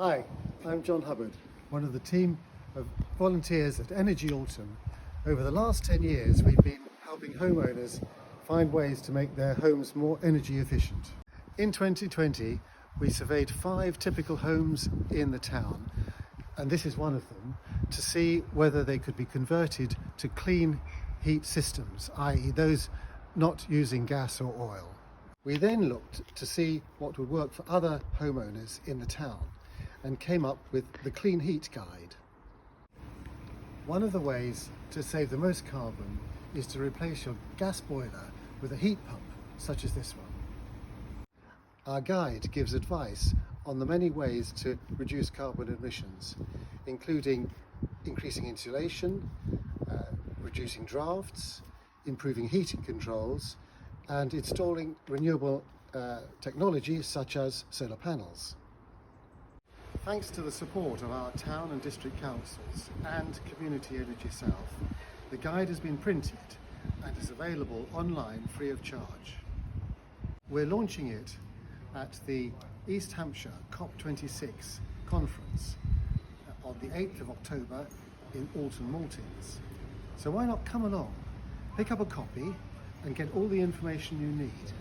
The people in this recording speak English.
Hi, I'm John Hubbard, one of the team of volunteers at Energy Alton. Over the last 10 years, we've been helping homeowners find ways to make their homes more energy efficient. In 2020, we surveyed 5 typical homes in the town, and this is one of them, to see whether they could be converted to clean heat systems, i.e. those not using gas or oil. We then looked to see what would work for other homeowners in the town and came up with the Clean Heat Guide. One of the ways to save the most carbon is to replace your gas boiler with a heat pump, such as this one. Our guide gives advice on the many ways to reduce carbon emissions, including increasing insulation, reducing drafts, improving heating controls, and installing renewable technology such as solar panels. Thanks to the support of our town and district councils and Community Energy South, the guide has been printed and is available online free of charge. We're launching it at the East Hampshire COP26 conference on the 8th of October in Alton Maltings. So why not come along, pick up a copy and get all the information you need.